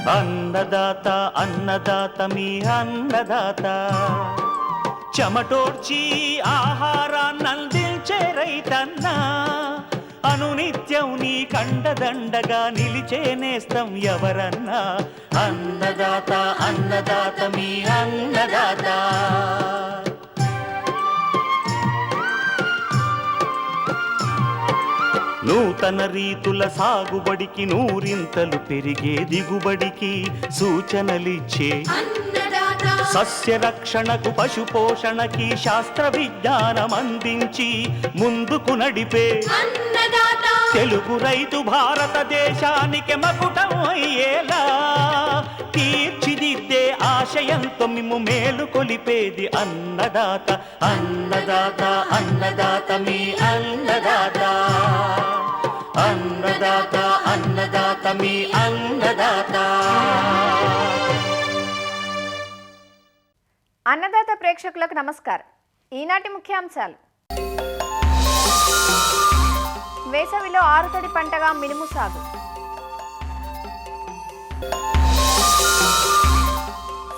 అన్నదాత అన్నదాత మీ అన్నదాత, చెమటోడ్చి ఆహారాన్నందించే రైతన్నా, అనునిత్యం నీ కండదండగా నిలిచే నేస్తం ఎవరన్నా. అన్నదాత అన్నదాత మీ అన్నదాత. నూతన రీతుల సాగుబడికి, నూరింతలు పెరిగే దిగుబడికి సూచనలిచ్చే సస్య రక్షణకు, పశు పోషణకి శాస్త్ర విజ్ఞానం అందించి ముందుకు నడిపే తెలుగు రైతు భారతదేశానికి మకుటం అయ్యేలా తీర్చిదిద్దే ఆశయంతో మిమ్ము మేలు కొలిపేది అన్నదాత. అన్నదాత అన్నదాత మీ అన్నదాత. అన్నదాత అన్నదాత మీ అన్నదాత. అన్నదాత ప్రేక్షకులకు నమస్కారం. ఈనాటి ముఖ్యాంశాలు: వేసవిలో ఆరుతడి పంటగా మినుము సాగు,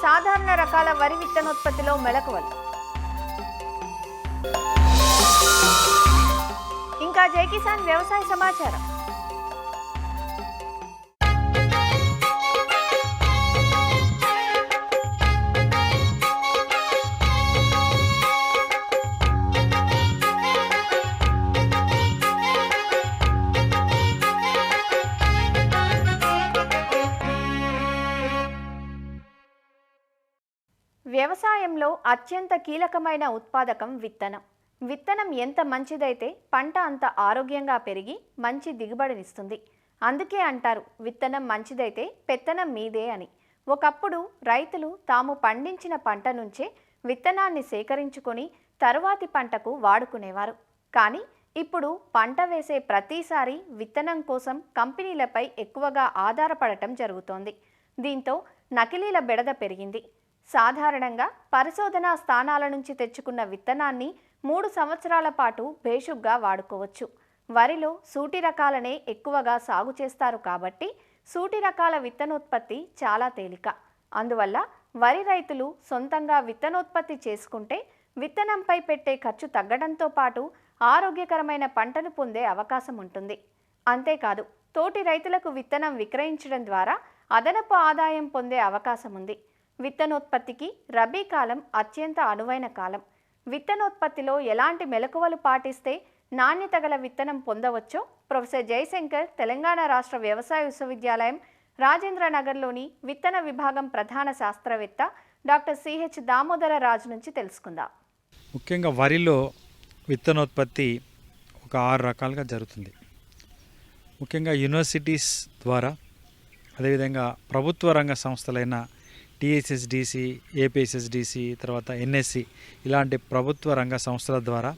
సాధారణ రకాల వరి విత్తనోత్పత్తిలో మెలకువలు, ఇంకా జై కిసాన్ వ్యవసాయ సమాచారం. వ్యవసాయంలో అత్యంత కీలకమైన ఉత్పాదకం విత్తనం. విత్తనం ఎంత మంచిదైతే పంట అంత ఆరోగ్యంగా పెరిగి మంచి దిగుబడినిస్తుంది. అందుకే అంటారు, విత్తనం మంచిదైతే పెత్తనం మీదే అని. ఒకప్పుడు రైతులు తాము పండించిన పంట నుంచే విత్తనాన్ని సేకరించుకొని తరువాతి పంటకు వాడుకునేవారు. కానీ ఇప్పుడు పంట వేసే ప్రతిసారి విత్తనం కోసం కంపెనీలపై ఎక్కువగా ఆధారపడటం జరుగుతోంది. దీంతో నకిలీల బెడద పెరిగింది. సాధారణంగా పరిశోధనా స్థానాల నుంచి తెచ్చుకున్న విత్తనాన్ని 3 సంవత్సరాల పాటు బేషుగ్గా వాడుకోవచ్చు. వరిలో సూటి రకాలనే ఎక్కువగా సాగు చేస్తారు కాబట్టి సూటి రకాల విత్తనోత్పత్తి చాలా తేలిక. అందువల్ల వరి రైతులు సొంతంగా విత్తనోత్పత్తి చేసుకుంటే విత్తనంపై పెట్టే ఖర్చు తగ్గడంతో పాటు ఆరోగ్యకరమైన పంటను పొందే అవకాశం ఉంటుంది. అంతేకాదు, తోటి రైతులకు విత్తనం విక్రయించడం ద్వారా అదనపు ఆదాయం పొందే అవకాశం ఉంది. విత్తనోత్పత్తికి రబీ కాలం అత్యంత అనువైన కాలం. విత్తనోత్పత్తిలో ఎలాంటి మెలకువలు పాటిస్తే నాణ్యత గల విత్తనం పొందవచ్చో ప్రొఫెసర్ జయశంకర్ తెలంగాణ రాష్ట్ర వ్యవసాయ విశ్వవిద్యాలయం రాజేంద్రనగర్లోని విత్తన విభాగం ప్రధాన శాస్త్రవేత్త డాక్టర్ సిహెచ్ దామోదర రాజు నుంచి తెలుసుకుందాం. ముఖ్యంగా వరిలో విత్తనోత్పత్తి ఒక 6 రకాలుగా జరుగుతుంది. ముఖ్యంగా యూనివర్సిటీస్ ద్వారా, అదేవిధంగా ప్రభుత్వ రంగ సంస్థలైన టీఎస్ఎస్డిసి, ఏపీఎస్ఎస్డిసి, తర్వాత ఎన్ఎస్సి ఇలాంటి ప్రభుత్వ రంగ సంస్థల ద్వారా,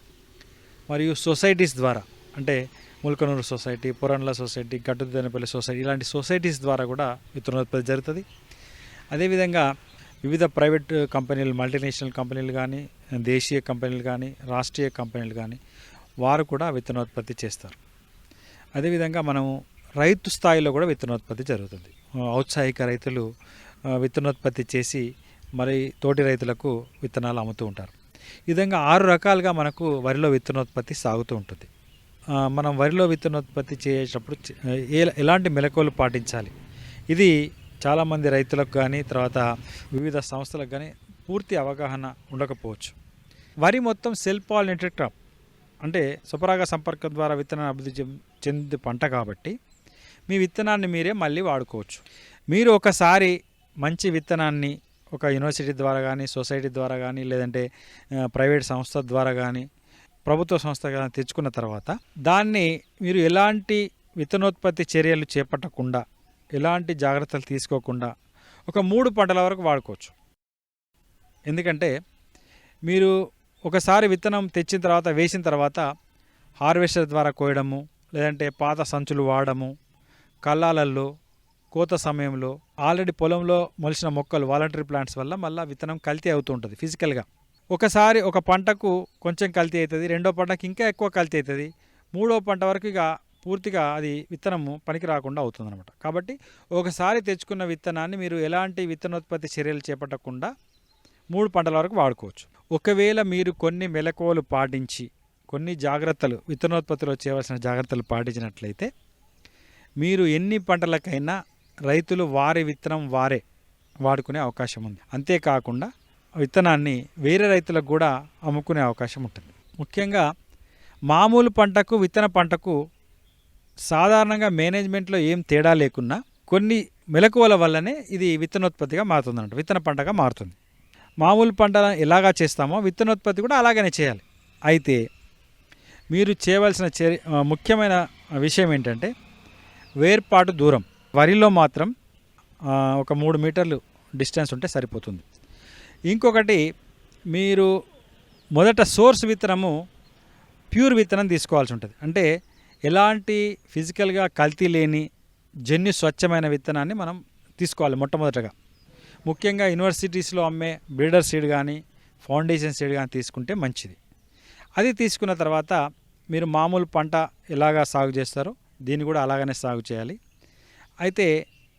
మరియు సొసైటీస్ ద్వారా, అంటే ముల్కనూరు సొసైటీ, పురండ్ల సొసైటీ, గట్టుదేనపల్లి సొసైటీ ఇలాంటి సొసైటీస్ ద్వారా కూడా విత్తనోత్పత్తి జరుగుతుంది. అదేవిధంగా వివిధ ప్రైవేట్ కంపెనీలు, మల్టీనేషనల్ కంపెనీలు కానీ, దేశీయ కంపెనీలు కానీ, రాష్ట్రీయ కంపెనీలు కానీ వారు కూడా విత్తనోత్పత్తి చేస్తారు. అదేవిధంగా మనము రైతు స్థాయిలో కూడా విత్తనోత్పత్తి జరుగుతుంది. ఔత్సాహిక రైతులు విత్తనోత్పత్తి చేసి మరి తోటి రైతులకు విత్తనాలు అమ్ముతూ ఉంటారు. ఈ విధంగా 6 రకాలుగా మనకు వరిలో విత్తనోత్పత్తి సాగుతూ ఉంటుంది. మనం వరిలో విత్తనోత్పత్తి చేసేటప్పుడు ఎలాంటి మెలకువలు పాటించాలి, ఇది చాలామంది రైతులకు కానీ, తర్వాత వివిధ సంస్థలకు కానీ పూర్తి అవగాహన ఉండకపోవచ్చు. వరి మొత్తం సెల్ఫ్ పాలినేటెడ్ క్రాప్, అంటే స్వపరాగ సంపర్కం ద్వారా విత్తనాన్ని అభివృద్ధి చెందే పంట కాబట్టి మీ విత్తనాన్ని మీరే మళ్ళీ వాడుకోవచ్చు. మీరు ఒకసారి మంచి విత్తనాన్ని ఒక యూనివర్సిటీ ద్వారా కానీ, సొసైటీ ద్వారా కానీ, లేదంటే ప్రైవేట్ సంస్థ ద్వారా కానీ, ప్రభుత్వ సంస్థ కానీ తెచ్చుకున్న తర్వాత దాన్ని మీరు ఎలాంటి విత్తనోత్పత్తి చర్యలు చేపట్టకుండా, ఎలాంటి జాగ్రత్తలు తీసుకోకుండా ఒక 3 పంటల వరకు వాడుకోవచ్చు. ఎందుకంటే మీరు ఒకసారి విత్తనం తెచ్చిన తర్వాత, వేసిన తర్వాత హార్వెస్టర్ ద్వారా కోయడము, లేదంటే పాత సంచులు వాడము, కల్లాలల్లో కోత సమయంలో ఆల్రెడీ పొలంలో మొలిచిన మొక్కలు, వాలంటరీ ప్లాంట్స్ వల్ల మళ్ళీ విత్తనం కల్తీ అవుతూ ఉంటుంది ఫిజికల్గా. ఒకసారి ఒక పంటకు కొంచెం కల్తీ అవుతుంది, రెండో పంటకు ఇంకా ఎక్కువ కల్తీ అవుతుంది, మూడో పంట వరకు ఇక పూర్తిగా అది విత్తనము పనికి రాకుండా అవుతుందన్నమాట. కాబట్టి ఒకసారి తెచ్చుకున్న విత్తనాన్ని మీరు ఎలాంటి విత్తనోత్పత్తి చర్యలు చేపట్టకుండా 3 పంటల వరకు వాడుకోవచ్చు. ఒకవేళ మీరు కొన్ని మెలకువలు పాటించి కొన్ని జాగ్రత్తలు విత్తనోత్పత్తిలో చేయవలసిన జాగ్రత్తలు పాటించినట్లయితే మీరు ఎన్ని పంటలకైనా రైతులు వారి విత్తనం వారే వాడుకునే అవకాశం ఉంది. అంతేకాకుండా విత్తనాన్ని వేరే రైతులకు కూడా అమ్ముకునే అవకాశం ఉంటుంది. ముఖ్యంగా మామూలు పంటకు విత్తన పంటకు సాధారణంగా మేనేజ్మెంట్లో ఏం తేడా లేకున్నా కొన్ని మెలకువల వల్లనే ఇది విత్తనోత్పత్తిగా మారుతుందన్నమాట, విత్తన పంటగా మారుతుంది. మామూలు పంట ఎలాగా చేస్తామో విత్తనోత్పత్తి కూడా అలాగనే చేయాలి. అయితే మీరు చేయవలసిన ముఖ్యమైన విషయం ఏంటంటే వేర్పాటు దూరం. వరిలో మాత్రం ఒక 3 మీటర్లు డిస్టెన్స్ ఉంటే సరిపోతుంది. ఇంకొకటి, మీరు మొదట సోర్స్ విత్తనము ప్యూర్ విత్తనం తీసుకోవాల్సి ఉంటుంది. అంటే ఎలాంటి ఫిజికల్గా కల్తీ లేని జన్యు స్వచ్ఛమైన విత్తనాన్ని మనం తీసుకోవాలి మొట్టమొదటగా. ముఖ్యంగా యూనివర్సిటీస్లో అమ్మే బ్రీడర్ సీడ్ కానీ ఫౌండేషన్ సీడ్ కానీ తీసుకుంటే మంచిది. అది తీసుకున్న తర్వాత మీరు మామూలు పంట ఎలాగా సాగు చేస్తారో దీన్ని కూడా అలాగనే సాగు చేయాలి. అయితే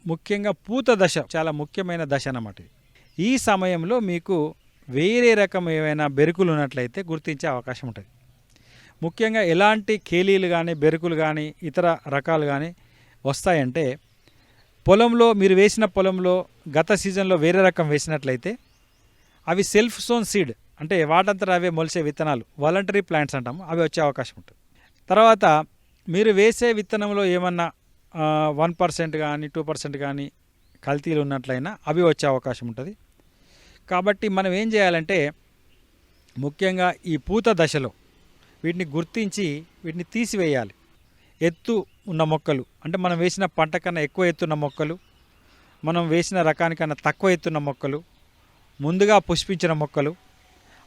ముఖ్యంగా పూత దశ చాలా ముఖ్యమైన దశ అన్నమాట. ఈ సమయంలో మీకు వేరే రకం ఏవైనా బెరుకులు ఉన్నట్లయితే గుర్తించే అవకాశం ఉంటుంది. ముఖ్యంగా ఎలాంటి కేలీలు కానీ బెరుకులు కానీ ఇతర రకాలు కానీ వస్తాయంటే, పొలంలో మీరు వేసిన పొలంలో గత సీజన్లో వేరే రకం వేసినట్లయితే అవి సెల్ఫ్ సోన్ సీడ్, అంటే వాటంతట అవే మొలిసే విత్తనాలు, వాలంటరీ ప్లాంట్స్ అంటాము, అవి వచ్చే అవకాశం ఉంటుంది. తర్వాత మీరు వేసే విత్తనంలో ఏమన్నా 1% కానీ 2% కానీ కల్తీలు ఉన్నట్లయినా అవి వచ్చే అవకాశం ఉంటుంది. కాబట్టి మనం ఏం చేయాలంటే ముఖ్యంగా ఈ పూత దశలో వీటిని గుర్తించి వీటిని తీసివేయాలి. ఎత్తు ఉన్న మొక్కలు, అంటే మనం వేసిన పంట కన్నా ఎక్కువ ఎత్తున్న మొక్కలు, మనం వేసిన రకానికన్నా తక్కువ ఎత్తున్న మొక్కలు, ముందుగా పుష్పించిన మొక్కలు,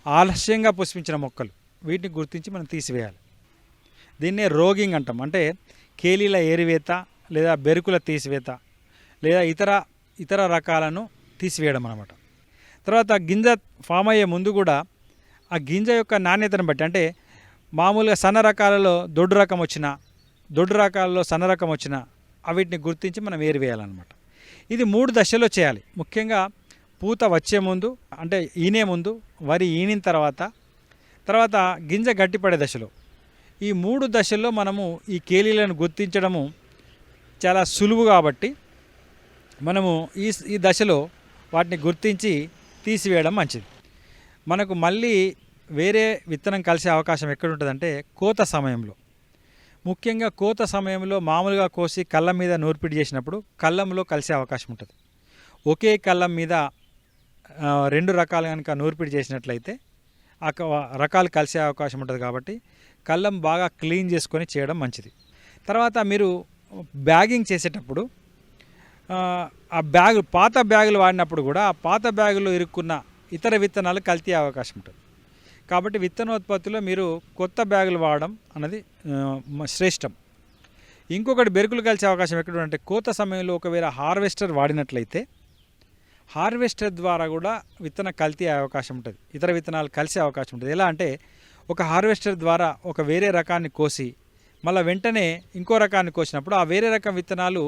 ఆలస్యంగా పుష్పించిన మొక్కలు, వీటిని గుర్తించి మనం తీసివేయాలి. దీన్నే రోగింగ్ అంటాం. అంటే కేలీల ఏరివేత లేదా బెరుకుల తీసివేత లేదా ఇతర రకాలను తీసివేయడం అన్నమాట. తర్వాత గింజ ఫామ్ అయ్యే ముందు కూడా ఆ గింజ యొక్క నాణ్యతను బట్టి, అంటే మామూలుగా సన్న రకాలలో దొడ్డు రకం వచ్చినా, దొడ్డు రకాలలో సన్న రకం వచ్చినా వీటిని గుర్తించి మనం ఏరివేయాలన్నమాట. ఇది 3 దశల్లో చేయాలి. ముఖ్యంగా పూత వచ్చే ముందు, అంటే ఈనే ముందు, వరి ఈనిన తర్వాత గింజ గట్టిపడే దశలో, ఈ 3 దశల్లో మనము ఈ కేలీలను గుర్తించడము చాలా సులువు. కాబట్టి మనము ఈ దశలో వాటిని గుర్తించి తీసివేయడం మంచిది. మనకు మళ్ళీ వేరే విత్తనం కలిసే అవకాశం ఎక్కడ ఉంటుందంటే కోత సమయంలో. ముఖ్యంగా కోత సమయంలో మామూలుగా కోసి కళ్ళం మీద నూర్పిడి చేసినప్పుడు కళ్ళంలో కలిసే అవకాశం ఉంటుంది. ఒకే కళ్ళం మీద 2 రకాలు కనుక నూర్పిడి చేసినట్లయితే ఆ రకాలు కలిసే అవకాశం ఉంటుంది. కాబట్టి కళ్ళం బాగా క్లీన్ చేసుకొని చేయడం మంచిది. తర్వాత మీరు బ్యాగింగ్ చేసేటప్పుడు ఆ పాత బ్యాగులు వాడినప్పుడు కూడా ఆ పాత బ్యాగులో ఇరుక్కున్న ఇతర విత్తనాలు కల్తీ అవకాశం ఉంటుంది. కాబట్టి విత్తనోత్పత్తిలో మీరు కొత్త బ్యాగులు వాడడం అన్నది శ్రేష్టం. ఇంకొకటి బెరుకులు కలిసే అవకాశం ఎక్కడ అంటే కోత సమయంలో ఒకవేళ హార్వెస్టర్ వాడినట్లయితే హార్వెస్టర్ ద్వారా కూడా విత్తన కల్తీ అయ్యే అవకాశం ఉంటుంది, ఇతర విత్తనాలు కలిసే అవకాశం ఉంటుంది. ఎలా అంటే ఒక హార్వెస్టర్ ద్వారా ఒక వేరే రకాన్ని కోసి మళ్ళీ వెంటనే ఇంకో రకాన్ని కోసినప్పుడు ఆ వేరే రకం విత్తనాలు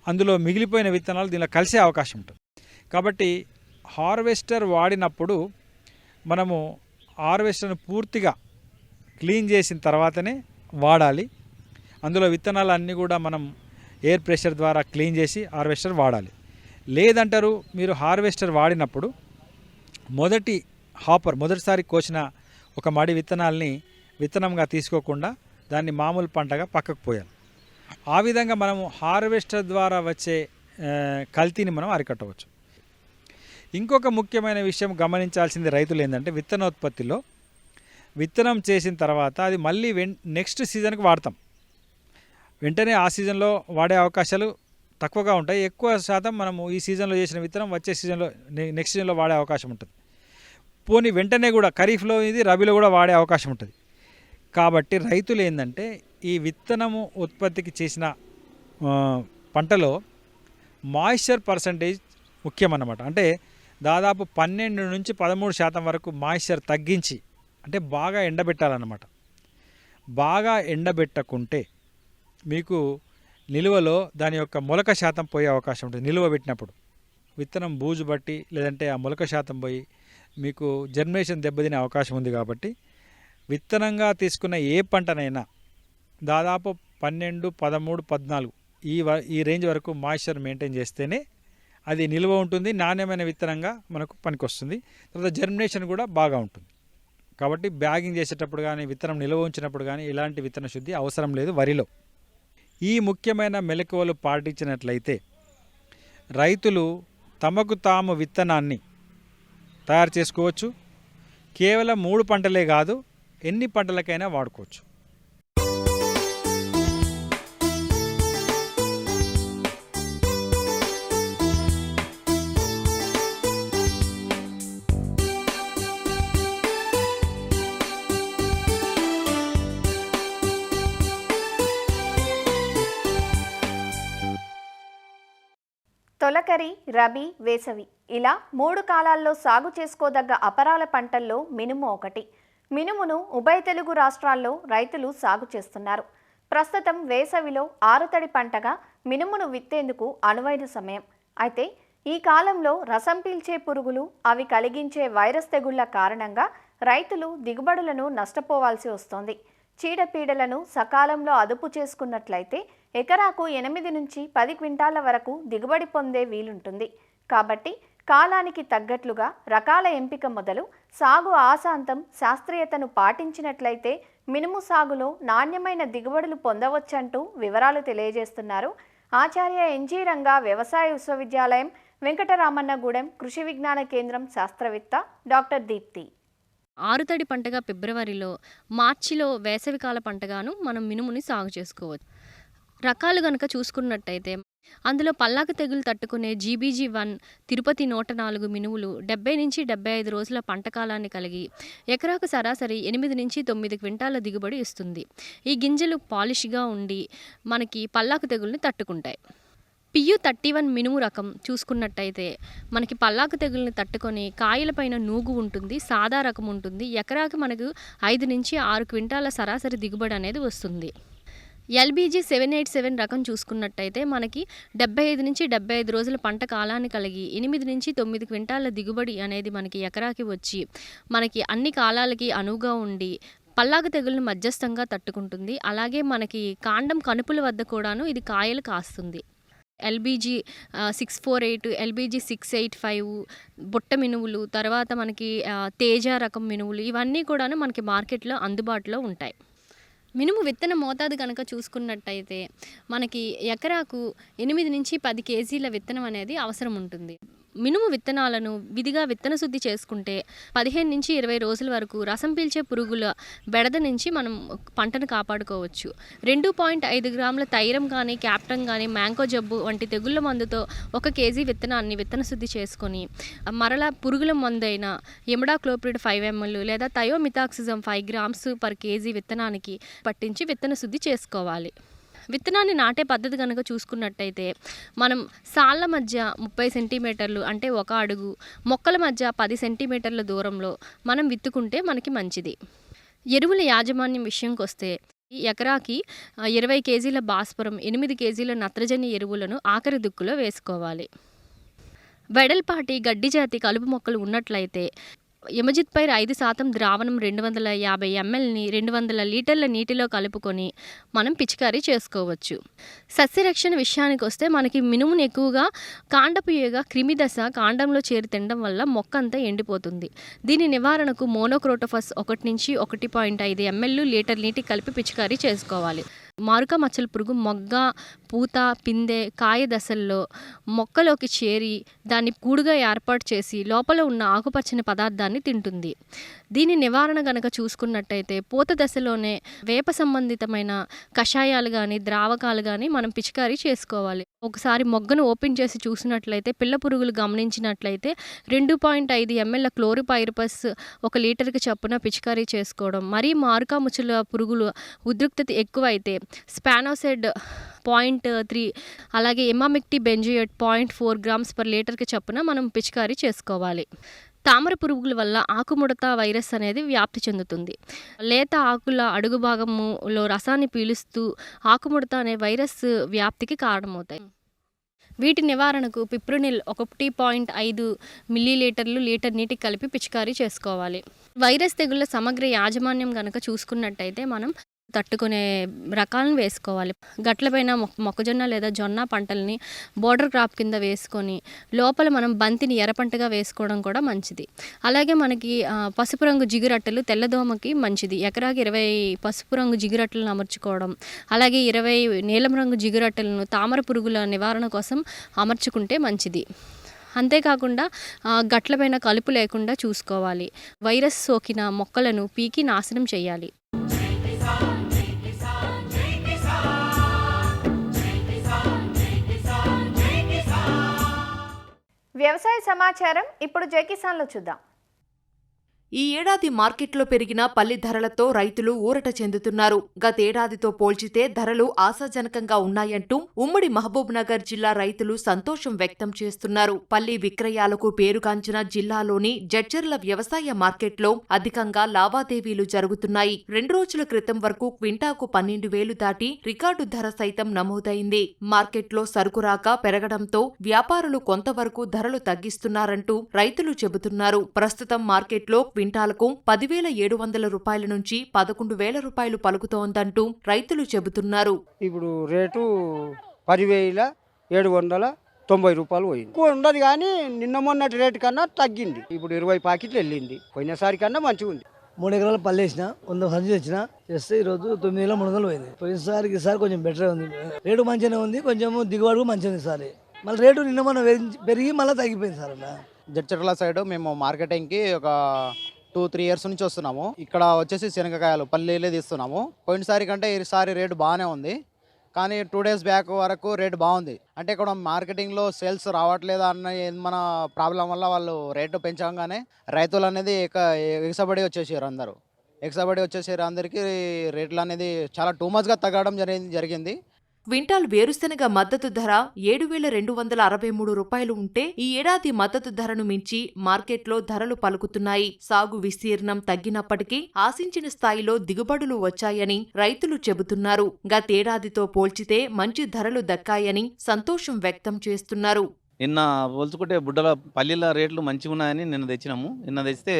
అందులో మిగిలిపోయిన విత్తనాలు దీనిలో కలిసే అవకాశం ఉంటుంది. కాబట్టి హార్వెస్టర్ వాడినప్పుడు మనము హార్వెస్టర్ను పూర్తిగా క్లీన్ చేసిన తర్వాతనే వాడాలి. అందులో విత్తనాలు అన్నీ కూడా మనం ఎయిర్ ప్రెషర్ ద్వారా క్లీన్ చేసి హార్వెస్టర్ వాడాలి. లేదంటారు మీరు హార్వెస్టర్ వాడినప్పుడు మొదటిసారి కోసిన ఒక మడి విత్తనాల్ని విత్తనంగా తీసుకోకుండా దాన్ని మామూలు పంటగా పక్కకు పోయాలి. ఆ విధంగా మనము హార్వెస్టర్ ద్వారా వచ్చే కల్తీని మనం అరికట్టవచ్చు. ఇంకొక ముఖ్యమైన విషయం గమనించాల్సింది రైతులు ఏంటంటే విత్తనోత్పత్తిలో విత్తనం చేసిన తర్వాత అది మళ్ళీ నెక్స్ట్ సీజన్కి వాడతాం. వెంటనే ఆ సీజన్లో వాడే అవకాశాలు తక్కువగా ఉంటాయి. ఎక్కువ శాతం మనము ఈ సీజన్లో చేసిన విత్తనం వచ్చే సీజన్లో నెక్స్ట్ సీజన్లో వాడే అవకాశం ఉంటుంది. పోనీ వెంటనే కూడా ఖరీఫ్లో ఇది రబీలో కూడా వాడే అవకాశం ఉంటుంది. కాబట్టి రైతులు ఏంటంటే ఈ విత్తనము ఉత్పత్తికి చేసిన పంటలో మాయిశ్చర్ పర్సంటేజ్ ముఖ్యమన్నమాట. అంటే దాదాపు 12 నుంచి 13% వరకు మాయిశ్చర్ తగ్గించి, అంటే బాగా ఎండబెట్టాలన్నమాట. బాగా ఎండబెట్టకుంటే మీకు నిలువలో దాని యొక్క మొలక శాతం పోయే అవకాశం ఉంటుంది. నిలువ పెట్టినప్పుడు విత్తనం బూజు బట్టి లేదంటే ఆ మొలక శాతం పోయి మీకు జర్మినేషన్ దెబ్బతినే అవకాశం ఉంది. కాబట్టి విత్తనంగా తీసుకున్న ఏ పంటనైనా దాదాపు 12, 13, 14 ఈ రేంజ్ వరకు మాయిశ్చర్ మెయింటైన్ చేస్తేనే అది నిల్వ ఉంటుంది, నాణ్యమైన విత్తనంగా మనకు పనికొస్తుంది. తర్వాత జర్మినేషన్ కూడా బాగా ఉంటుంది. కాబట్టి బ్యాగింగ్ చేసేటప్పుడు కానీ విత్తనం నిల్వ ఉంచినప్పుడు కానీ ఇలాంటి విత్తన శుద్ధి అవసరం లేదు వరిలో. ఈ ముఖ్యమైన మెలకువలు పాటించినట్లయితే రైతులు తమకు తాము విత్తనాన్ని తయారు చేసుకోవచ్చు. కేవలం 3 పంటలే కాదు, ఎన్ని పంటలకైనా వాడుకోవచ్చు. తొలకరి, రబీ, వేసవి ఇలా 3 కాలాల్లో సాగు చేసుకోదగ్గ అపరాల పంటల్లో మినుము ఒకటి. మినుమును ఉభయ తెలుగు రాష్ట్రాల్లో రైతులు సాగు చేస్తున్నారు. ప్రస్తుతం వేసవిలో ఆరుతడి పంటగా మినుమును విత్తేందుకు అనువైన సమయం. అయితే ఈ కాలంలో రసం పీల్చే పురుగులు, అవి కలిగించే వైరస్ తెగుళ్ల కారణంగా రైతులు దిగుబడులను నష్టపోవాల్సి వస్తోంది. చీడపీడలను సకాలంలో అదుపు చేసుకున్నట్లయితే ఎకరాకు 8 నుంచి 10 క్వింటాల వరకు దిగుబడి పొందే వీలుంటుంది. కాబట్టి కాలానికి తగ్గట్లుగా రకాల ఎంపిక మొదలు సాగు ఆశాంతం శాస్త్రీయతను పాటించినట్లయితే మినుము సాగులో నాణ్యమైన దిగుబడులు పొందవచ్చంటూ వివరాలు తెలియజేస్తున్నారు ఆచార్య ఎన్జీ రంగా వ్యవసాయ విశ్వవిద్యాలయం, వెంకటరామన్నగూడెం కృషి విజ్ఞాన కేంద్రం శాస్త్రవేత్త డాక్టర్ దీప్తి. ఆరుతడి పంటగా ఫిబ్రవరిలో, మార్చిలో వేసవికాల పంటగాను మనం మినుముని సాగు చేసుకోవచ్చు. రకాలు గనక చూసుకున్నట్టయితే అందులో పల్లాకు తెగులు తట్టుకునే GBG1 తిరుపతి 104 మినుములు 70 నుంచి 75 రోజుల పంట కాలాన్ని కలిగి ఎకరాకు సరాసరి 8 నుంచి 9 క్వింటాల దిగుబడి ఇస్తుంది. ఈ గింజలు పాలిష్గా ఉండి మనకి పల్లాకు తెగుల్ని తట్టుకుంటాయి. PU31 మినుము రకం చూసుకున్నట్టయితే మనకి పల్లాకు తెగుల్ని తట్టుకొని కాయలపైన నూగు ఉంటుంది, సాదా రకం ఉంటుంది. ఎకరాకి మనకు 5 నుంచి 6 క్వింటాల సరాసరి దిగుబడి అనేది వస్తుంది. LBG 787 రకం చూసుకున్నట్టయితే మనకి 75 నుంచి 75 రోజుల పంట కాలాన్ని కలిగి 8 నుంచి 9 క్వింటాల దిగుబడి అనేది మనకి ఎకరాకి వచ్చి మనకి అన్ని కాలాలకి అనువుగా ఉండి పల్లాకు తెగుల్ని మధ్యస్థంగా తట్టుకుంటుంది. అలాగే మనకి కాండం కనుపుల వద్ద కూడాను ఇది కాయలు కాస్తుంది. LBG 648, LBG 685 బుట్ట మినువులు, తర్వాత మనకి తేజ రకం మినువులు, ఇవన్నీ కూడాను మనకి మార్కెట్లో అందుబాటులో ఉంటాయి. మినుము విత్తన మోతాదు కనుక చూసుకున్నట్టయితే మనకి ఎకరాకు 8 నుంచి 10 కేజీల విత్తనం అనేది అవసరం ఉంటుంది. మినుము విత్తనాలను విధిగా విత్తన శుద్ధి చేసుకుంటే 15 నుంచి 20 రోజుల వరకు రసం పీల్చే పురుగుల బెడద నుంచి మనం పంటను కాపాడుకోవచ్చు. 2.5 గ్రాముల థైరం కానీ, క్యాప్టన్ కానీ, మ్యాంకో జబ్బు వంటి తెగుళ్ళ మందుతో 1 కేజీ విత్తనాన్ని విత్తన శుద్ధి చేసుకొని మరలా పురుగుల మందైన ఇమిడాక్లోప్రిడ్ 5 ml లేదా థయోమిథాక్సిజం 5 grams per కేజీ విత్తనానికి పట్టించి విత్తన శుద్ధి చేసుకోవాలి. విత్తనాన్ని నాటే పద్ధతి కనుక చూసుకున్నట్టయితే మనం సాళ్ళ మధ్య 30 సెంటీమీటర్లు అంటే 1 అడుగు, మొక్కల మధ్య 10 సెంటీమీటర్ల దూరంలో మనం విత్తుకుంటే మనకి మంచిది. ఎరువుల యాజమాన్యం విషయంకి వస్తే ఎకరాకి 20 కేజీల భాస్వరం, 8 కేజీల నత్రజని ఎరువులను ఆఖరి దుక్కులో వేసుకోవాలి. వెడల్పాటి గడ్డి జాతి కలుపు మొక్కలు ఉన్నట్లయితే ఎమజిత్పైర్ 5% ద్రావణం 250 mlని 200 లీటర్ల నీటిలో కలుపుకొని మనం పిచికారీ చేసుకోవచ్చు. సస్యరక్షణ విషయానికి వస్తే మనకి మినుమును ఎక్కువగా కాండపు ఈగ క్రిమి దశ కాండంలో చేరి తినడం వల్ల మొక్క అంతా ఎండిపోతుంది. దీని నివారణకు మోనోక్రోటోఫస్ 1 నుంచి 1.5 ml లీటర్ నీటి కలిపి పిచికారీ చేసుకోవాలి. మారుక మచ్చల పురుగు మొగ్గ, పూత, పిందె, కాయ దశల్లో మొక్కలోకి చేరి దాన్ని కూడుగా ఏర్పాటు చేసి లోపల ఉన్న ఆకుపచ్చని పదార్థాన్ని తింటుంది. దీని నివారణ గనక చూసుకున్నట్టయితే పూత దశలోనే వేప సంబంధితమైన కషాయాలు కానీ, ద్రావకాలు కానీ మనం పిచికారీ చేసుకోవాలి. ఒకసారి మొగ్గను ఓపెన్ చేసి చూసినట్లయితే పిల్ల పురుగులు గమనించినట్లయితే 2.5 ml క్లోరిపైరిపస్ 1 లీటర్కి చొప్పున పిచికారీ చేసుకోవడం. మరీ మారుక ముచ్చుల పురుగులు ఉద్రిక్తత ఎక్కువైతే స్పానోసెడ్ 0.3 అలాగే ఇమామిక్టీ బెంజోయేట్ 0.4 grams per లీటర్కి చొప్పున మనం పిచికారీ చేసుకోవాలి. తామర పురుగుల వల్ల ఆకుముడత వైరస్ అనేది వ్యాప్తి చెందుతుంది. లేత ఆకుల అడుగు భాగములో రసాన్ని పీలుస్తూ ఆకుముడత అనే వైరస్ వ్యాప్తికి కారణమవుతాయి. వీటి నివారణకు పిప్రోనిల్ 1.5 మిల్లీలీటర్లు లీటర్ నీటికి కలిపి పిచికారీ చేసుకోవాలి. వైరస్ తెగుళ్ళ సమగ్ర యాజమాన్యం కనుక చూసుకున్నట్టయితే మనం తట్టుకునే రకాలను వేసుకోవాలి. గట్లపైన మొక్కజొన్న లేదా జొన్న పంటల్ని బోర్డర్ క్రాప్ కింద వేసుకొని లోపల మనం బంతిని ఎర్రపంటగా వేసుకోవడం కూడా మంచిది. అలాగే మనకి పసుపు రంగు జిగురట్టలు తెల్లదోమకి మంచిది. ఎకరాకి 20 పసుపు రంగు జిగురట్టలను అమర్చుకోవడం, అలాగే 20 నీలం రంగు జిగురట్టలను తామర పురుగుల నివారణ కోసం అమర్చుకుంటే మంచిది. అంతేకాకుండా గట్లపైన కలుపు లేకుండా చూసుకోవాలి. వైరస్ సోకిన మొక్కలను పీకి నాశనం చేయాలి. వ్యవసాయ సమాచారం ఇప్పుడు జై కిసాన్లో చూద్దాం. ఈ ఏడాది మార్కెట్లో పెరిగిన పల్లి ధరలతో రైతులు ఊరట చెందుతున్నారు. గతేడాదితో పోల్చితే ధరలు ఆశాజనకంగా ఉన్నాయంటూ ఉమ్మడి మహబూబ్ నగర్ జిల్లా రైతులు సంతోషం వ్యక్తం చేస్తున్నారు. పల్లి విక్రయాలకు పేరుగాంచిన జిల్లాలోని జడ్చర్ల వ్యవసాయ మార్కెట్లో అధికంగా లావాదేవీలు జరుగుతున్నాయి. 2 రోజుల క్రితం వరకు క్వింటాకు 12,000 దాటి రికార్డు ధర సైతం నమోదైంది. మార్కెట్లో సరుకు రాక పెరగడంతో వ్యాపారులు కొంతవరకు ధరలు తగ్గిస్తున్నారంటూ రైతులు చెబుతున్నారు. ప్రస్తుతం మార్కెట్లో క్వింటాలకు 10,700 రూపాయల నుంచి 11,000 రూపాయలు పలుకుతోందంటూ రైతులు చెబుతున్నారు. ఇప్పుడు రేటు 10,790 రూపాయలు పోయింది. ఎక్కువ ఉండదు కానీ నిన్న మొన్నటి రేటు కన్నా తగ్గింది. ఇప్పుడు 20 ప్యాకెట్లు వెళ్ళింది. పోయినసారి కన్నా మంచిగా ఉంది. 3 ఎకరాలు పల్లి వేసిన 100 సంచి తెచ్చిన చేస్తే ఈరోజు 9,300 పోయింది. పోయినసారికి ఈసారి కొంచెం బెటర్ ఉంది. రేటు మంచిగానే ఉంది, కొంచెం దిగుబడి మంచిగా ఉంది. ఈసారి మళ్ళీ రేటు నిన్న మొన్న పెరిగి మళ్ళీ తగ్గిపోయింది సార్. జడ్చర్ల సైడ్ మేము మార్కెటింగ్కి ఒక 2-3 ఇయర్స్ నుంచి వస్తున్నాము. ఇక్కడ వచ్చేసి శనగకాయలు పల్లీలే తీస్తున్నాము. పోయినసారి కంటే ఈసారి రేటు బాగానే ఉంది, కానీ 2 డేస్ బ్యాక్ వరకు రేటు బాగుంది. అంటే ఇక్కడ మార్కెటింగ్లో సేల్స్ రావట్లేదు అన్న మన ప్రాబ్లం వల్ల వాళ్ళు రేటు పెంచగానే రైతులు అనేది ఎగసబడి వచ్చేసారు. ఎగసబడి వచ్చేసారు. అందరికీ రేట్లు అనేది చాలా టూ మచ్గా తగ్గడం జరిగింది. క్వింటాల్ వేరుశెనగ మద్దతు ధర 7,263 రూపాయలు ఉంటే ఈ ఏడాది మద్దతు ధరను మించి మార్కెట్లో ధరలు పలుకుతున్నాయి. సాగు విస్తీర్ణం తగ్గినప్పటికీ ఆశించిన స్థాయిలో దిగుబడులు వచ్చాయని రైతులు చెబుతున్నారు. గతేడాదితో పోల్చితే మంచి ధరలు దక్కాయని సంతోషం వ్యక్తం చేస్తున్నారు. నిన్న పోల్చుకుంటే బుడ్డల పల్లీల రేట్లు మంచిగా ఉన్నాయని నిన్న తెచ్చినాము. నిన్న తెచ్చితే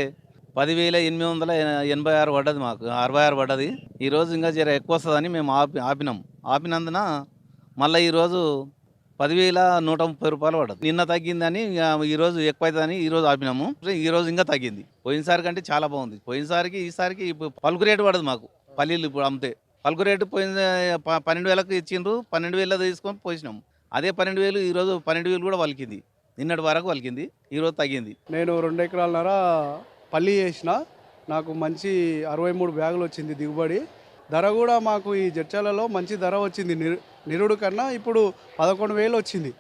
10,886 పడ్డది, మాకు 66 పడ్డది. ఈరోజు ఇంకా జర ఎక్కువ వస్తుందని మేము ఆపినందున మళ్ళీ ఈరోజు 10,130 రూపాయలు పడ్డది. నిన్న తగ్గిందని ఈరోజు ఎక్కువ అవుతుందని ఈరోజు ఆపినాము. ఈరోజు ఇంకా తగ్గింది. పోయినసారి కంటే చాలా బాగుంది. పోయినసారికి ఈసారికి పలుకు రేటు పడదు మాకు. పల్లీలు ఇప్పుడు అమ్మితే పలుకు రేటు పోయిన 12,000కు ఇచ్చిండ్రు. 12,000 తీసుకొని పోసినాము. అదే 12,000 ఈరోజు 12,000 కూడా పలికింది. నిన్నటి వరకు పలికింది, ఈరోజు తగ్గింది. నేను 2 ఎకరాలన్నర పల్లి వేసిన, నాకు మంచి 63 బ్యాగులు వచ్చింది దిగుబడి. ధర కూడా మాకు ఈ జడ్చర్లలో మంచి ధర వచ్చింది. నిరుడు కన్నా ఇప్పుడు 11,000 వచ్చింది.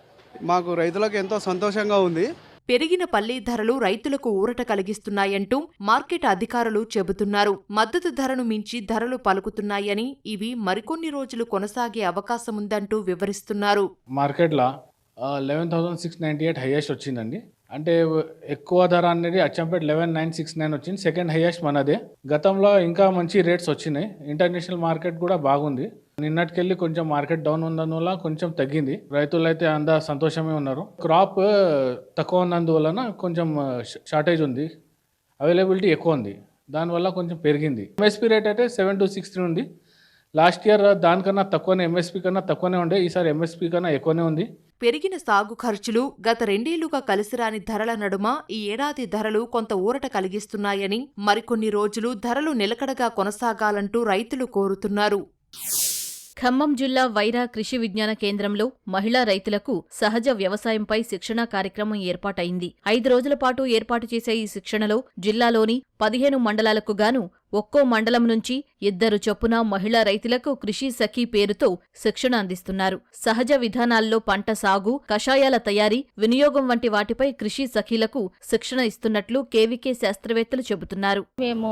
మాకు రైతులకు ఎంతో సంతోషంగా ఉంది. పెరిగిన పల్లి ధరలు రైతులకు ఊరట కలిగిస్తున్నాయంటూ మార్కెట్ అధికారులు చెబుతున్నారు. మద్దతు ధరను మించి ధరలు పలుకుతున్నాయని, ఇవి మరికొన్ని రోజులు కొనసాగే అవకాశముందంటూ వివరిస్తున్నారు. మార్కెట్లో 11,698 హైయెస్ట్ వచ్చిందండి. అంటే ఎక్కువ ధర అనేది అచ్చంపేట 11,969 వచ్చింది. సెకండ్ హైయెస్ట్ మనదే. గతంలో ఇంకా మంచి రేట్స్ వచ్చినాయి. ఇంటర్నేషనల్ మార్కెట్ కూడా బాగుంది. నిన్నటికెళ్ళి కొంచెం మార్కెట్ డౌన్ ఉన్నందువల్ల కొంచెం తగ్గింది. రైతులు అయితే సంతోషమే ఉన్నారు. క్రాప్ తక్కువ ఉన్నందువలన కొంచెం షార్టేజ్ ఉంది, అవైలబిలిటీ ఎక్కువ ఉంది, దానివల్ల కొంచెం పెరిగింది. ఎంఎస్పీ రేట్ అయితే 7,263 ఉంది. లాస్ట్ ఇయర్ దానికన్నా తక్కువనే, ఎంఎస్పీ కన్నా తక్కువనే ఉండే. ఈసారి ఎంఎస్పీ కన్నా ఎక్కువనే ఉంది. పెరిగిన సాగు ఖర్చులు, గత 2 ఏళ్లుగా కలిసిరాని ధరల నడుమ ఈ ఏడాది ధరలు కొంత ఊరట కలిగిస్తున్నాయని, మరికొన్ని రోజులు ధరలు నిలకడగా కొనసాగాలంటూ రైతులు కోరుతున్నారు. ఖమ్మం జిల్లా వైరా కృషి విజ్ఞాన కేంద్రంలో మహిళా రైతులకు సహజ వ్యవసాయంపై శిక్షణా కార్యక్రమం ఏర్పాటైంది. 5 రోజుల పాటు ఏర్పాటు చేసే ఈ శిక్షణలో జిల్లాలోని 15 మండలాలకు గాను ఒక్కో మండలం నుంచి 2 చొప్పున మహిళా రైతులకు కృషి సఖీ పేరుతో శిక్షణ అందిస్తున్నారు. సహజ విధానాల్లో పంట సాగు, కషాయాల తయారీ, వినియోగం వంటి వాటిపై కృషి సఖీలకు శిక్షణ ఇస్తున్నట్లు కేవీకే శాస్త్రవేత్తలు చెబుతున్నారు. మేము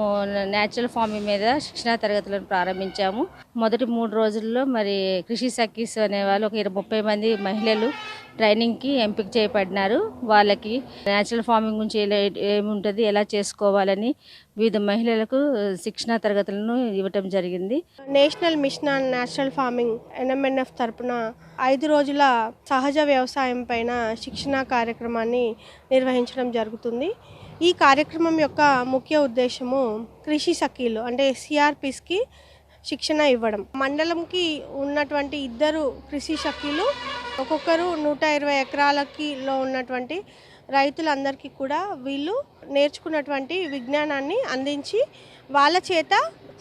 నేచురల్ ఫార్మింగ్ మీద శిక్షణా తరగతులను ప్రారంభించాము. మొదటి 3 రోజుల్లో మరి కృషి సఖీస్ అనేవాళ్ళు ఒక 30 మంది మహిళలు ట్రైనింగ్కి ఎంపిక చేయబడినారు. వాళ్ళకి న్యాచురల్ ఫార్మింగ్ గురించి ఏముంటుంది, ఎలా చేసుకోవాలని వివిధ మహిళలకు శిక్షణా తరగతులను ఇవ్వటం జరిగింది. National mission on natural farming NMNF తరపున 5 రోజుల సహజ వ్యవసాయం పైన శిక్షణా కార్యక్రమాన్ని నిర్వహించడం జరుగుతుంది. ఈ కార్యక్రమం యొక్క ముఖ్య ఉద్దేశము కృషి సఖీలు అంటే CRPస్కి శిక్షణ ఇవ్వడం. మండలంకి ఉన్నటువంటి 2 కృషి సఖీలు ఒక్కొక్కరు 120 ఎకరాలకిలో ఉన్నటువంటి రైతులందరికీ కూడా వీళ్ళు నేర్చుకున్నటువంటి విజ్ఞానాన్ని అందించి వాళ్ళ చేత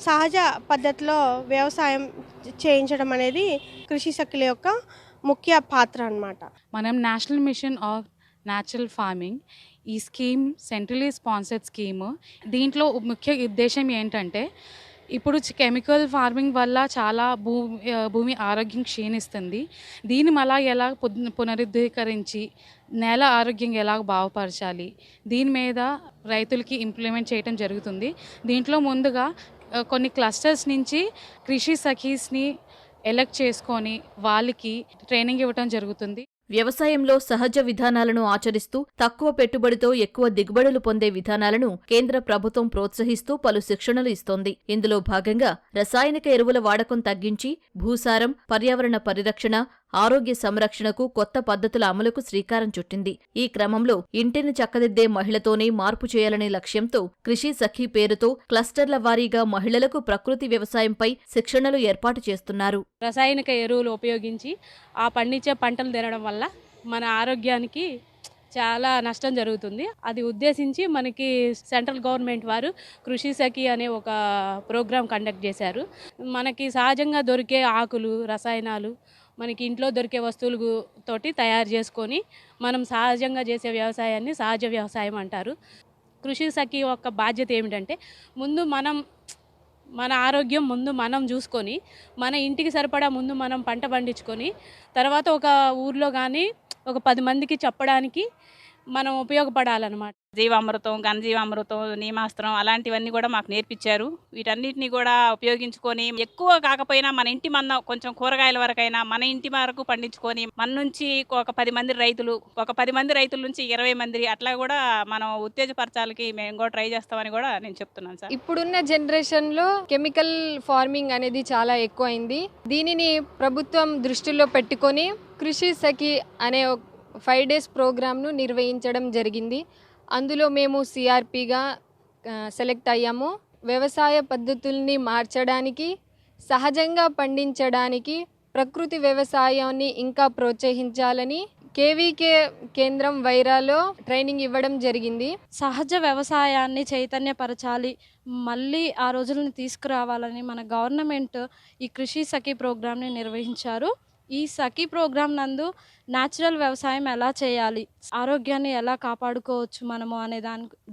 సహజ పద్ధతిలో వ్యవసాయం చేయించడం అనేది కృషి సఖీల యొక్క ముఖ్య పాత్ర అన్నమాట. మనం national mission of natural farming ఈ స్కీమ్ సెంట్రలీ స్పాన్సర్డ్ స్కీమ్. దీంట్లో ముఖ్య ఉద్దేశం ఏంటంటే ఇప్పుడు కెమికల్ ఫార్మింగ్ వల్ల చాలా భూమి ఆరోగ్యం క్షీణిస్తుంది. దీన్ని మళ్ళా ఎలా పునరుద్ధీకరించి నేల ఆరోగ్యం ఎలా బాగుపరచాలి, దీని మీద రైతులకి ఇంప్లిమెంట్ చేయడం జరుగుతుంది. దీంట్లో ముందుగా కొన్ని క్లస్టర్స్ నుంచి కృషి సఖీస్ని ఎలెక్ట్ చేసుకొని వాళ్ళకి ట్రైనింగ్ ఇవ్వడం జరుగుతుంది. వ్యవసాయంలో సహజ విధానాలను ఆచరిస్తూ తక్కువ పెట్టుబడితో ఎక్కువ దిగుబడులు పొందే విధానాలను కేంద్ర ప్రభుత్వం ప్రోత్సహిస్తూ పలు శిక్షణలు ఇస్తోంది. ఇందులో భాగంగా రసాయనిక ఎరువుల వాడకం తగ్గించి భూసారం, పర్యావరణ పరిరక్షణ, ఆరోగ్య సంరక్షణకు కొత్త పద్ధతుల అమలుకు శ్రీకారం చుట్టింది. ఈ క్రమంలో ఇంటిని చక్కదిద్దే మహిళతోనే మార్పు చేయాలనే లక్ష్యంతో కృషి సఖీ పేరుతో క్లస్టర్ల వారీగా మహిళలకు ప్రకృతి వ్యవసాయంపై శిక్షణలు ఏర్పాటు చేస్తున్నారు. రసాయనిక ఎరువులు ఉపయోగించి ఆ పండించే పంటలు తినడం వల్ల మన ఆరోగ్యానికి చాలా నష్టం జరుగుతుంది. అది ఉద్దేశించి మనకి సెంట్రల్ గవర్నమెంట్ వారు కృషి సఖి అనే ఒక ప్రోగ్రాం కండక్ట్ చేశారు. మనకి సహజంగా దొరికే ఆకులు, రసాయనాలు, మనకి ఇంట్లో దొరికే వస్తువులు తోటి తయారు చేసుకొని మనం సహజంగా చేసే వ్యవసాయాన్ని సహజ వ్యవసాయం అంటారు. కృషి సఖి యొక్క బాధ్యత ఏమిటంటే ముందు మన ఆరోగ్యం ముందు మనం చూసుకొని మన ఇంటికి సరిపడా ముందు మనం పంట పండించుకొని తర్వాత ఒక ఊర్లో కానీ ఒక 10 మందికి చెప్పడానికి మనం ఉపయోగపడాలన్నమాట. జీవామృతం, ఘనజీవామృతం, నీమాస్త్రం అలాంటివన్నీ కూడా మాకు నేర్పించారు. వీటన్నిటిని కూడా ఉపయోగించుకొని ఎక్కువ కాకపోయినా మన ఇంటి మందం కొంచెం కూరగాయల వరకైనా మన ఇంటి వరకు పండించుకొని మన నుంచి ఒక 10 మంది రైతులు, ఒక 10 మంది రైతుల నుంచి 20 మంది అట్లా కూడా మనం ఉత్తేజపరచాలకి మేము కూడా ట్రై చేస్తామని కూడా నేను చెప్తున్నాను సార్. ఇప్పుడున్న జనరేషన్లో కెమికల్ ఫార్మింగ్ అనేది చాలా ఎక్కువైంది. దీనిని ప్రభుత్వం దృష్టిలో పెట్టుకొని కృషి సఖి అనే 5 days ప్రోగ్రామ్ను నిర్వహించడం జరిగింది. అందులో మేము CRPగా సెలెక్ట్ అయ్యాము. వ్యవసాయ పద్ధతుల్ని మార్చడానికి, సహజంగా పండించడానికి, ప్రకృతి వ్యవసాయాన్ని ఇంకా ప్రోత్సహించాలని KVK కేంద్రం వైరాలో ట్రైనింగ్ ఇవ్వడం జరిగింది. సహజ వ్యవసాయాన్ని చైతన్యపరచాలి, మళ్ళీ ఆ రోజులను తీసుకురావాలని మన గవర్నమెంట్ ఈ కృషి సఖి ప్రోగ్రామ్ని నిర్వహించారు. ఈ సఖీ ప్రోగ్రాం నందు న్యాచురల్ వ్యవసాయం ఎలా చేయాలి, ఆరోగ్యాన్ని ఎలా కాపాడుకోవచ్చు మనము అనే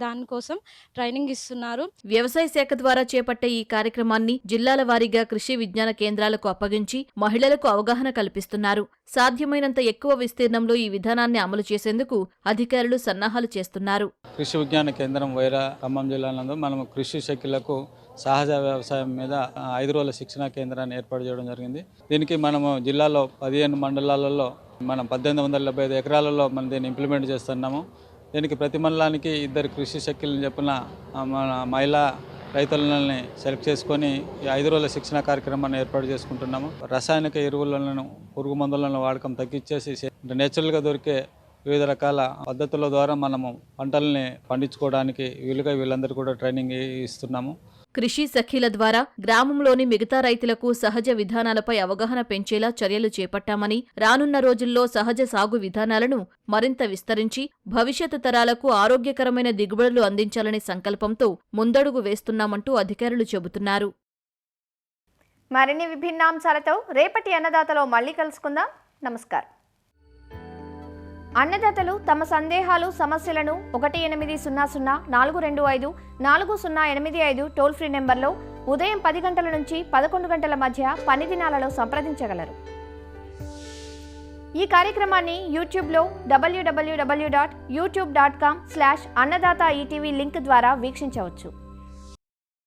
దానికోసం ట్రైనింగ్ ఇస్తున్నారు. వ్యవసాయ శాఖ ద్వారా చేపట్టే ఈ కార్యక్రమాన్ని జిల్లాల వారీగా కృషి విజ్ఞాన కేంద్రాలకు అప్పగించి మహిళలకు అవగాహన కల్పిస్తున్నారు. సాధ్యమైనంత ఎక్కువ విస్తీర్ణంలో ఈ విధానాన్ని అమలు చేసేందుకు అధికారులు సన్నాహాలు చేస్తున్నారు. కృషి విజ్ఞాన కేంద్రం వైరా ఖమ్మం జిల్లా నందు మనము కృషి సఖీలకు సహజ వ్యవసాయం మీద 5 రోజుల శిక్షణా కేంద్రాన్ని ఏర్పాటు చేయడం జరిగింది. దీనికి మనము జిల్లాలో 15 మండలాలలో మనం 1875 ఎకరాలలో మనం దీన్ని ఇంప్లిమెంట్ చేస్తున్నాము. దీనికి ప్రతి మండలానికి 2 కృషి సఖీలను చెప్పిన మన మహిళా రైతులని సెలెక్ట్ చేసుకొని ఈ 5 రోజుల శిక్షణ కార్యక్రమాన్ని ఏర్పాటు చేసుకుంటున్నాము. రసాయనిక ఎరువులను, పురుగు మందులను వాడకం తగ్గించేసి నేచురల్గా దొరికే వివిధ రకాల పద్ధతుల ద్వారా మనము పంటల్ని పండించుకోవడానికి వీలుగా వీళ్ళందరూ కూడా ట్రైనింగ్ ఇస్తున్నాము. కృషి సఖీల ద్వారా గ్రామంలోని మిగతా రైతులకు సహజ విధానాలపై అవగాహన పెంచేలా చర్యలు చేపట్టామని, రానున్న రోజుల్లో సహజ సాగు విధానాలను మరింత విస్తరించి భవిష్యత్తు తరాలకు ఆరోగ్యకరమైన దిగుబడులు అందించాలనే సంకల్పంతో ముందడుగు వేస్తున్నామంటూ అధికారులు చెబుతున్నారు. మరిన్ని విభిన్నాంశాలతో రేపటి అన్నదాతలో మళ్ళీ కలుసుకుందాం. నమస్కారం. అన్నదాతలు తమ సందేహాలు, సమస్యలను 1800-425-4085 టోల్ ఫ్రీ నెంబర్లో ఉదయం 10 గంటల నుంచి 11 గంటల మధ్య పని దినాలలో సంప్రదించగలరు. ఈ కార్యక్రమాన్ని యూట్యూబ్లో www.youtube.com/annadaata ETV లింక్ ద్వారా వీక్షించవచ్చు.